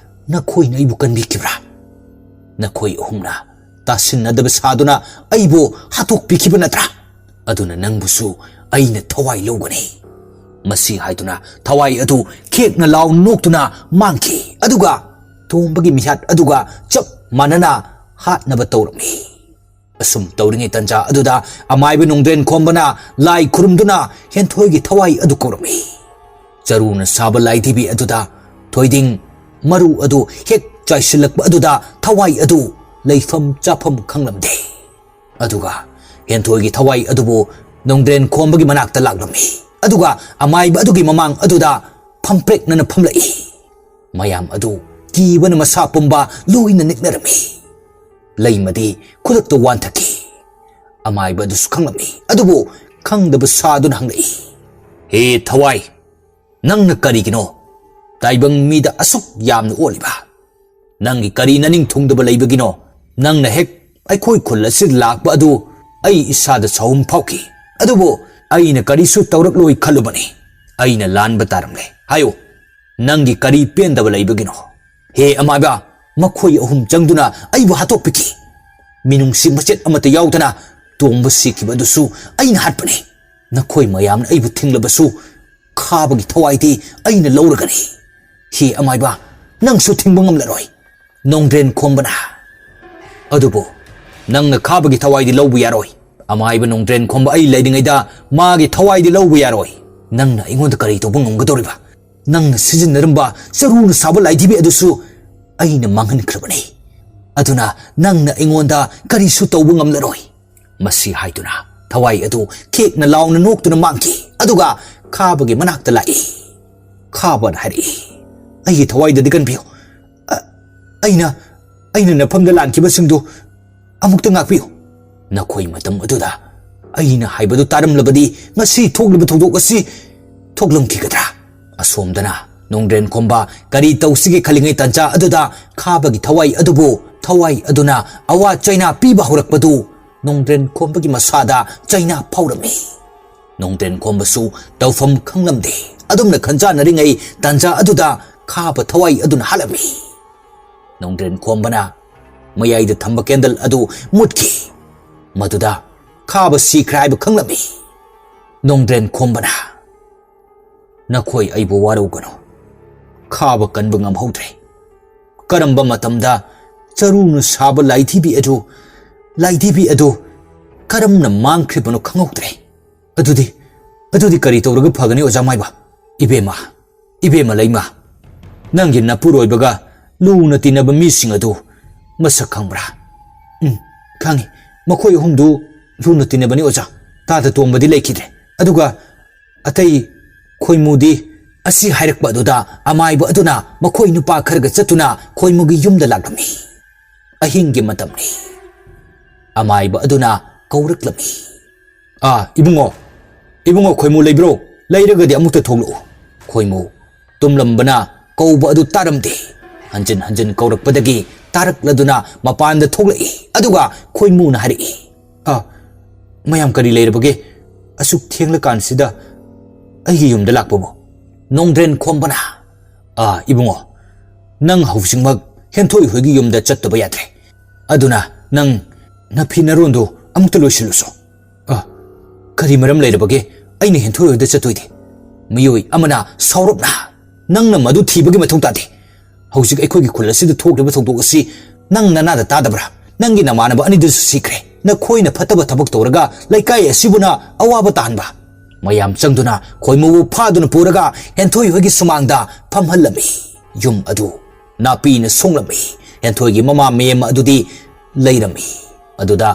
ꯅꯈꯣꯏꯅ ꯑꯩꯕꯨ ꯀꯟꯕꯤꯈꯤꯕ꯭ꯔꯥ ꯅꯈꯣꯏ ꯑꯍꯨꯝꯅ ꯇꯥꯁꯤꯟꯅꯗꯕ ꯁꯥꯗꯨꯅ ꯑꯩꯕꯨ ꯍꯥꯠꯇꯣꯛꯄꯤꯈꯤꯕ ꯅꯠꯇ꯭ꯔꯥ ꯑꯗꯨꯅ ꯅꯪꯕꯨꯁꯨ ꯑꯩꯅ ꯊꯋꯥꯏ ꯂꯧꯒꯅꯤ ꯃꯁꯤ ꯍꯥꯏꯗꯨꯅ ꯊꯋꯥꯏ ꯑꯗꯨ ꯈꯦꯛꯅ ꯂꯥꯎ ꯅꯣꯛꯇꯨꯅ ꯃꯥꯡꯈꯤ ꯑꯗꯨꯒ ꯇꯣꯝꯕꯒꯤ ꯃꯤꯍꯥꯠ ꯑꯗꯨꯒ ꯆꯞ ꯃꯥꯟꯅꯅ ꯍꯥꯠꯅꯕ ꯇꯧꯔꯝꯃꯤ ꯑꯁꯨꯝ ꯇꯧꯔꯤꯉꯩ ꯇꯟꯖꯥ ꯑꯗꯨꯗ ꯑꯃꯥꯏꯕ ꯅꯣꯡꯗ꯭ꯔꯦꯟ ꯈꯣꯝꯕꯅ ꯂꯥꯏ ꯈꯨꯔꯨꯝꯗꯨꯅ ꯍꯦꯟꯊꯣꯏꯒꯤ ꯊꯋꯥꯏ ꯑꯗꯨ ꯀꯧꯔꯝꯃꯤ ꯆꯔꯨꯅ ꯁꯥꯕ ꯂꯥꯏꯙꯤꯕꯤ ꯑꯗꯨꯗ ꯊꯣꯏꯗꯤꯡ ꯃꯔꯨ ꯑꯗꯨ ꯍꯦꯛ ꯆꯥꯏꯁꯤꯜꯂꯛꯄ ꯑꯗꯨꯗ ꯊꯋꯥꯏ ꯑꯗꯨ ꯂꯩꯐꯝ ꯆꯥꯐꯝ ꯈꯪꯂꯝꯗꯦ ꯑꯗꯨꯒ ꯍꯦꯟꯊꯣꯏꯒꯤ ꯊꯋꯥꯏ ꯑꯗꯨꯕꯨ ꯅꯣꯡꯗ꯭ꯔꯦꯟ ꯈꯣꯝꯕꯒꯤ ꯃꯅꯥꯛꯇ ꯂꯥꯛꯂꯝꯃꯤ ꯑꯗꯨꯒ ꯑꯃꯥꯏꯕ ꯑꯗꯨꯒꯤ ꯃꯃꯥꯡ ꯑꯗꯨꯗ ꯐꯝꯄ꯭ꯔꯦꯛꯅꯅ ꯐꯝꯂꯛꯏ ꯃꯌꯥꯝ ꯑꯗꯨ ꯀꯤꯕꯅ ꯃꯁꯥ ꯄꯨꯝꯕ ꯂꯣꯏꯅ ꯅꯤꯛꯅꯔꯝꯃꯤ ꯂꯩꯃꯗꯤ ꯈꯨꯗꯛꯇ ꯋꯥꯟꯊꯈꯤ ꯑꯃꯥꯏꯕ ꯑꯗꯨꯁꯨ ꯈꯪꯂꯝꯃꯤ ꯑꯗꯨꯕꯨ ꯈꯪꯗꯕ ꯁꯥꯗꯨꯅ ꯍꯪꯂꯛꯏ ꯍꯦ ꯊꯋꯥꯏ ꯅꯪꯅ ꯀꯔꯤꯒꯤꯅꯣ ꯇꯥꯏꯕꯪ ꯃꯤꯗ ꯑꯁꯨꯛ ꯌꯥꯝꯅ ꯑꯣꯜꯂꯤꯕ ꯅꯪꯒꯤ ꯀꯔꯤ ꯅꯅꯤꯡ ꯊꯨꯡꯗꯕ ꯂꯩꯕꯒꯤꯅꯣ ꯅꯪꯅ ꯍꯦꯛ ꯑꯩꯈꯣꯏ ꯈꯨꯜ ꯑꯁꯤꯗ ꯂꯥꯛꯄ ꯑꯗꯨ ꯑꯩ ꯏꯁꯥꯗ ꯁꯥꯎꯍꯨꯝ ꯐꯥꯎꯈꯤ ꯑꯗꯨꯕꯨ ꯑꯩꯅ ꯀꯔꯤꯁꯨ ꯇꯧꯔꯛꯂꯣꯏ ꯈꯜꯂꯨꯕꯅꯤ ꯑꯩꯅ ꯂꯥꯟꯕ ꯇꯥꯔꯝꯂꯦ ꯍꯥꯏꯌꯨ ꯅꯪꯒꯤ ꯀꯔꯤ ꯄꯦꯟꯗꯕ ꯂꯩꯕꯒꯤꯅꯣ ꯍꯦ ꯑꯃꯥꯏꯕ ꯃꯈꯣꯏ ꯑꯍꯨꯝ ꯆꯪꯗꯨꯅ ꯑꯩꯕꯨ ꯍꯥꯠꯇꯣꯛꯄꯤꯈꯤ ꯃꯤꯅꯨꯡꯁꯤ ꯃꯆꯦꯠ ꯑꯃꯠꯇ ꯌꯥꯎꯗꯅ ꯇꯣꯝꯕ ꯁꯤꯈꯤꯕ ꯑꯗꯨꯁꯨ ꯑꯩꯅ ꯍꯥꯠꯄꯅꯤ ꯅꯈꯣꯏ ꯃꯌꯥꯝꯅ ꯑꯩꯕꯨ ꯊꯤꯡꯂꯕꯁꯨ ꯈꯥꯕꯒꯤ ꯊꯋꯥꯏꯗꯤ ꯑꯩꯅ ꯂꯧꯔꯒꯅꯤ ꯍꯦ ꯑꯃꯥꯏꯕ ꯅꯪꯁꯨ ꯊꯤꯡꯕ ꯉꯝꯂꯔꯣꯏ ꯅꯣꯡꯗ꯭ꯔꯦꯟ ꯈꯣꯝꯕꯅ ꯑꯗꯨꯕꯨ ꯅꯪꯅ ꯈꯥꯕꯒꯤ ꯊꯋꯥꯏꯗꯤ ꯂꯧꯕ ꯌꯥꯔꯣꯏ ꯑꯃꯥꯏꯕ ꯅꯣꯡꯗ꯭ꯔꯦꯟ ꯈꯣꯝꯕ ꯑꯩ ꯂꯩꯔꯤꯉꯩꯗ ꯃꯥꯒꯤ ꯊꯋꯥꯏꯗꯤ ꯂꯧꯕ ꯌꯥꯔꯣꯏ ꯅꯪꯅ ꯑꯩꯉꯣꯟꯗ ꯀꯔꯤ ꯇꯧꯕ ꯉꯝꯒꯗꯧꯔꯤꯕ ꯅꯪꯅ ꯁꯤꯖꯤꯟꯅꯔꯝꯕ ꯆꯔꯨꯅ ꯁꯥꯕ ꯂꯥꯏꯙꯤꯕꯤ ꯑꯗꯨꯁꯨ ꯑꯩꯅ ꯃꯥꯡꯍꯟꯈ꯭ꯔꯕꯅꯤ ꯑꯗꯨꯅ ꯅꯪꯅ ꯑꯩꯉꯣꯟꯗ ꯀꯔꯤꯁꯨ ꯇꯧꯕ ꯉꯝꯂꯔꯣꯏ ꯃꯁꯤ ꯍꯥꯏꯗꯨꯅ ꯊꯋꯥꯏ ꯑꯗꯨ ꯈꯦꯛꯅ ꯂꯥꯎꯅ ꯅꯣꯛꯇꯨꯅ ꯃꯥꯡꯈꯤ ꯑꯗꯨꯒ ꯈꯥꯕꯒꯤ ꯃꯅꯥꯛꯇ ꯂꯥꯛꯏ ꯈꯥꯕꯅ ꯍꯥꯏꯔꯛꯏ ꯑꯩꯒꯤ ꯊꯋꯥꯏꯗꯗꯤ ꯀꯟꯕꯤꯌꯨ ꯑꯩꯅ ꯅꯐꯝꯗ ꯂꯥꯟꯈꯤꯕꯁꯤꯡꯗꯨ ꯑꯃꯨꯛꯇ ꯉꯥꯛꯄꯤꯌꯨ ꯅꯈꯣꯏ ꯃꯇꯝ ꯑꯗꯨꯗ ꯑꯩꯅ ꯍꯥꯏꯕꯗꯨ ꯇꯥꯔꯝꯂꯕꯗꯤ ꯉꯁꯤ ꯊꯣꯛꯂꯤꯕ ꯊꯧꯗꯣꯛ ꯑꯁꯤ ꯊꯣꯛꯂꯝꯈꯤꯒꯗ꯭ꯔꯥ ꯑꯁꯣꯝꯗꯅ ꯅꯣꯡꯗ꯭ꯔꯦꯟ ꯈꯣꯝꯕ ꯀꯔꯤ ꯇꯧꯁꯤꯒꯦ ꯈꯜꯂꯤꯉꯩ ꯇꯟꯖꯥ ꯑꯗꯨꯗ ꯈꯥꯕꯒꯤ ꯊꯋꯥꯏ ꯑꯗꯨꯕꯨ ꯊꯋꯥꯏ ꯑꯗꯨꯅ ꯑꯋꯥ ꯆꯩꯅꯥ ꯄꯤꯕ ꯍꯧꯔꯛꯄꯗꯨ ꯅꯣꯡꯗ꯭ꯔꯦꯟ ꯈꯣꯝꯕꯒꯤ ꯃꯁꯥꯗ ꯆꯩꯅꯥ ꯐꯥꯎꯔꯝꯃꯤ ꯅꯣꯡꯗ꯭ꯔꯦꯟ ꯈꯣꯝꯕꯁꯨ ꯇꯧꯐꯝ ꯈꯪꯂꯝꯗꯦ ꯑꯗꯨꯝꯅ ꯈꯟꯖꯥꯟꯅꯔꯤꯉꯩ ꯇꯟꯖꯥ ꯑꯗꯨꯗ ꯈꯥꯕ ꯊꯋꯥꯏ ꯑꯗꯨꯅ ꯍꯥꯠꯂꯝꯃꯤ ꯅꯣꯡꯗ꯭ꯔꯦꯟ ꯈꯣꯝꯕꯅ ꯃꯌꯥꯏꯗ ꯊꯝꯕ ꯀꯦꯟꯗꯜ ꯑꯗꯨ ꯃꯨꯠꯈꯤ ꯃꯗꯨꯗ ꯈꯥꯕ ꯁꯤꯈ꯭ꯔꯦ ꯍꯥꯏꯕ ꯈꯪꯂꯝꯃꯤ ꯅꯣꯡꯗ꯭ꯔꯦꯟ ꯈꯣꯝꯕꯅ ꯅꯈꯣꯏ ꯑꯩꯕꯨ ꯋꯥꯔꯧꯒꯅꯨ ꯈꯥꯕ ꯀꯟꯕ ꯉꯝꯍꯧꯗ꯭ꯔꯦ ꯀꯔꯝꯕ ꯃꯇꯝꯗ ꯆꯔꯨꯅ ꯁꯥꯕ ꯂꯥꯏꯙꯤꯕꯤ ꯑꯗꯨ ꯀꯔꯝꯅ ꯃꯥꯡꯈ꯭ꯔꯤꯕꯅꯣ ꯈꯪꯍꯧꯗ꯭ꯔꯦ ꯑꯗꯨꯗꯤ ꯀꯔꯤ ꯇꯧꯔꯒ ꯐꯒꯅꯤ ꯑꯣꯖꯥ ꯃꯥꯏꯕ ꯏꯕꯦꯝꯃ ꯂꯩꯃ नंगी नपुरोइबगा लूना तिनबा मीसिंग अदु मसक खंगब्रा खांगी मखोय हुमदु लूना तिनबनी ओजा तादा तोंबदी लेखिद्रे अदुगा अतई खोइमुदी असी हाइरकपा अदुदा अमाइबा अदुना मखोय नुपा खरगा चतुना खोइमुगी युमदा लागलमी अहिंगी मतमनी अमाइबा अदुना कौरकलमी इबुंगो खोइमु लेब्रो लेरगदि अमुक्ता थोगलो खोइमु तुमलंबना कौबा अदु तारमदे हंजन हंजन कौरकपदगी तारकलदुना मपानदा थोगलई अदुगा खोइमुना हारि मयाम करी लेरबगे असुक थेंगलकानसिदा अही युमदा लाकपबो नोंद्रेन खोंबना इबुंगो नंग हौसिंगमक हेंथोई होगी युमदा चत्तबा याद्रे अदुना नंग नफी नरोंदो अमुक्ता लोइसिलुसो करी मरम लेरबगे अइने हेंथोई होदा चत्तोइदे मयोई अमना सौरपना नंगना मधु थीबगे मथौ तादे हौसिक अखोगी खुल असिदा थोक्लबा थौदोक असि नंग ननादा तादबरा नंगी नमानबा अनिदुसु सिखरे नखोइना फतबा थबक तौरगा लैकाय असिबुना अवाबा तानबा मयाम चंगदुना खोइमुबु फादुना पुरगा हेंथोई होगी सुमांगदा फमहलमी युम अदु नापीना सोंगलमी हेंथोई ममा मेम अदुदी लैरमी अदुदा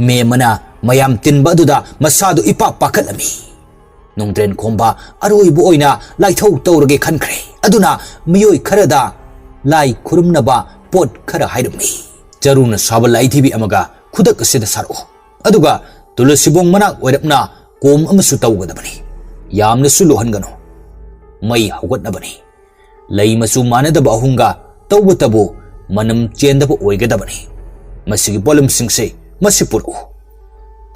मेमना मयाम तिनबा अदुदा मसादु इपा पाखलमी नोंद्रेन खोंबा अरोइबु ओइना लाइथौ तौरगे खनख्रे अदुना मियोई खरदा लाई खुरुमनबा पोट खरा हाइरमी जरुना साबा लाइथिबि अमगा खुदक असिदा सारो अदुगा तुलसीबोंग मनाक ओइरपना कोम अमसु तौगदबनी यामनसु लोहनगनो मई हौगतनबनी लई मसु मानदबा अहुंगा तौबतबो मनम चेंदबो ओइगदबनी मसिगी पोलम सिंगसे मसि पुरो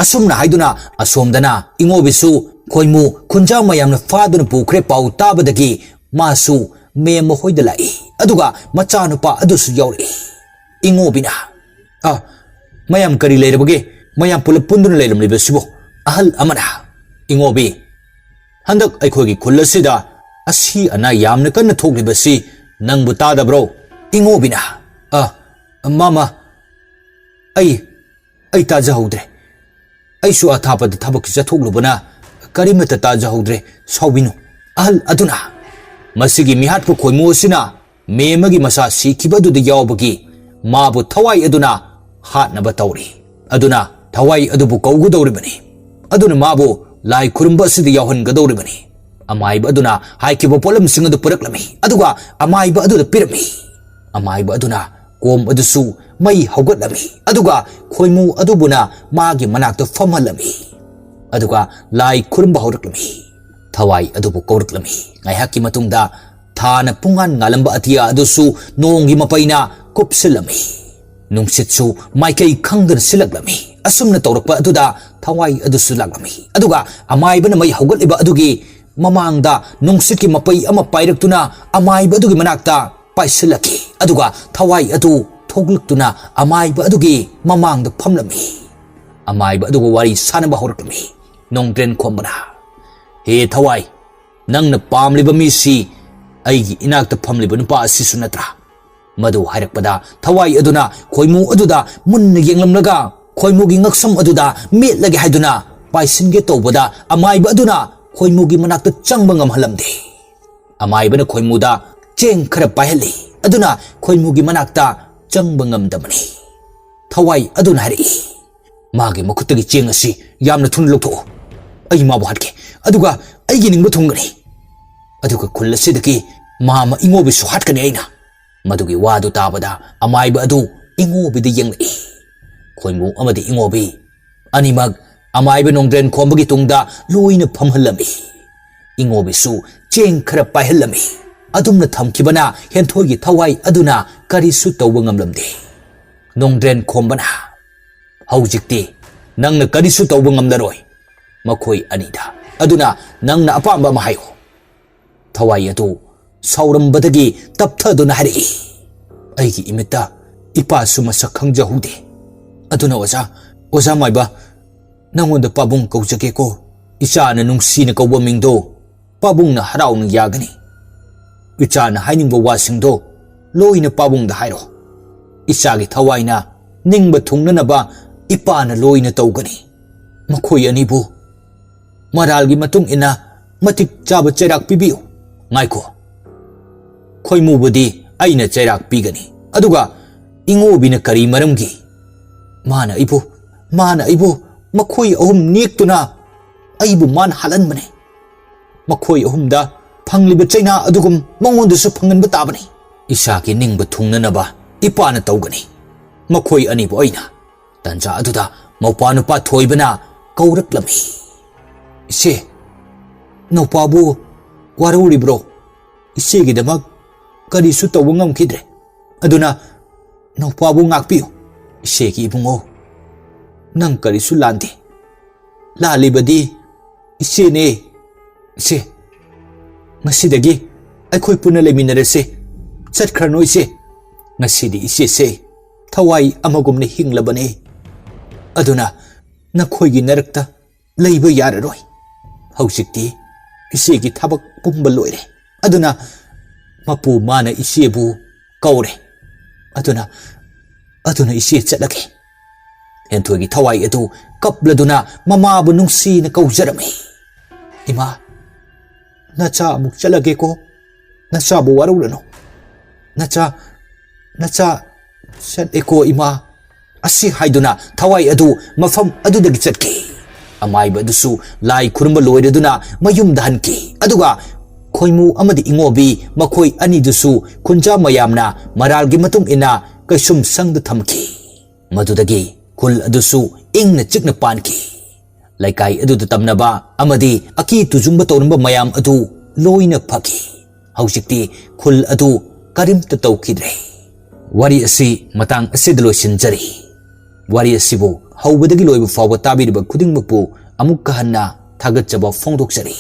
असुमना हाइदुना असोमदना इंगोबिसु खोइमु खुंजा मयामना फादुना पुखरे पाउ ताबदगी मासु मेम होइदा लाई अदुगा मचानुपा अदुसु याउरी इंगोबिना मयाम करी लेरबगे मयाम पुलप पुंदुना लेरमलिबसिबो अहल अमना इंगोबी हंदक अखोगी खुल्लसिदा असी अना यामना कन्न थोक्लिबसि नंगबु तादब्रो इंगोबिना मामा आई ताजहौद्रे ऐसु अथापद थबक चथोक्लुबना करिमता ताजहौद्रे सौबिनु अहल अदुना मसिगी मिहाटपु खोइमुसिना मेमगी मसा सिखिबदुद यावबगी माबु थवाई अदुना हाटनबा तौरी अदुना थवाई अदुबु कौगुदौरिबनी अदुना माबु लाई खुरुंबा सिद यावहनगदौरिबनी अमाइबा अदुना हाइकिबा पोलम सिंग अदु पुरकलमी अदुगा अमाइबा अदुदा पिरमी अमाइबा अदुना कोम अदुसु मई हौगतलमी अदुगा खोइमु अदुबुना मागी मनाक्ता फमहलमी अदुगा लाई खुरुंबा हौरकलमी थवाई अदुबु कौरकलमी ngaihaki matungda thana pungan ngalamba atia adusu nongi mapaina kupsilami nungsitsu maikai khangdan silaklami asumna tawrakpa aduda thawai adusu laklami aduga amaibana mai haugatliba adugi mamangda nungsitki mapai ama pairaktuna amaiba adugi manakta paisilaki aduga thawai adu thogluktuna amaiba adugi mamangda phamlami amaiba aduga wari sanaba horaklami nongtren khombana he thawai नंगना पामलिबा मीसी अइगी इनाक्ता फमलिबा नुपा असिसु नत्रा मदु हाइरकपदा थवाई अदुना खोइमु अदुदा मुन्न येंगलमलगा खोइमुगी ngksam अदुदा मेटलगे हाइदुना पाइसिनगे तौबदा अमाइबा अदुना खोइमुगी मनाक्ता चंगबा ngamhalamde अमाइबना खोइमुदा चेंग खरा पाहली अदुना खोइमुगी मनाक्ता चंगबा ngamdamani थवाई अदुना हारि मागे मखुतगी चेंग असि यामना थुन लौथो अइ माबो हाटके अदुगा अइगी निंगबा थुंगनी अदुगा खुल्लसिदगी मामा इंगोबिसु हाटकनी आइना मदुगी वादु ताबदा अमाइबा अदु इंगोबिदा येंगलई खोइमु अमदि इंगोबी अनिमग अमाइबा नोंद्रेन खोंबगी तुंगदा लोइना फमहलमी इंगोबिसु चेंग खरा पाइहलमी अदुमना थमखिबना हेंथोगी थवाई अदुना करिसु तौबा ngamlamde नोंद्रेन खोंबना हौजिक्ति नंगना करिसु तौबा ngamlaroi मखोई अनिदा अदुना नंगना अपांबा महायो थवाई अदु सौरंबदगी तपथदुना हारि अइगी इमिता इपासु मसक खंगजहुदे अदुना ओजा माइबा नंगोंदा पाबुंग कौजगेको इचाना नुंगसीना कौबा मिंगदो पाबुंगना हराउना यागनी इचाना हाइनिंगबा वासिंगदो लोइना पाबुंगदा हाइरो इचागी थवाइना निंगबा थुंगननबा इपाना लोइना तौगनी मखोई अनिबु मरालगी मतुंग इना मतिक चाबा चेराक पिबियो ngaiko खोइमुबुदी अइना चैराक पीगनी अदुगा इंगोबिना करी मरमगी माना इबो मखोई अहुम नेक्तुना अइबु मान हालनबने मखोई अहुमदा फंगलिब चैना अदुगुम मंगोंदसु फंगनब ताबनी इसाकी निंगब थुंगननबा इपाना तौगनी मखोई अनिबु अइना तंजा अदुदा मौपानुपा थोइबना कौरक्लमी इसे नौपाबु वारौरिब्रो इसेगिदमक करिसु तौब ngamखिद्रे अदुना नौपाबु ngakpiyu isegi ibungo nang karisu lande lalibadi ise ne ise ngasidagi aikhoi puna leminarese chatkhranoi ise ngasidi ise se thawai amagumne hinglabane aduna nakhoigi narakta leiba yararoi hausikti isegi thabak pumba loire aduna mapu mana isebu kaure aduna ise chatlake henthoi thawai atu kapladuna mamabu nungsi na kaujarame ima nacha muk chalage ko nacha bu warulano nacha chat eko ima asi haiduna thawai adu mafam adudagi chatke amai badusu lai khurumba loiraduna mayum dahanki aduga khoimu amadi ingobi makhoi ani dusu khunja mayamna maralgi matung ina kaisum sangda thamki madudagi kul adusu ingna chikna panki laikai adu tamnaba amadi aki tujumba torumba mayam adu loina phaki hausikti kul adu karimta tawkidre wari asi matang asidlo sinjari wari asibu haubadagi loibu fawa tabiriba khudingmapu amukka hanna thagatjaba phongdoksari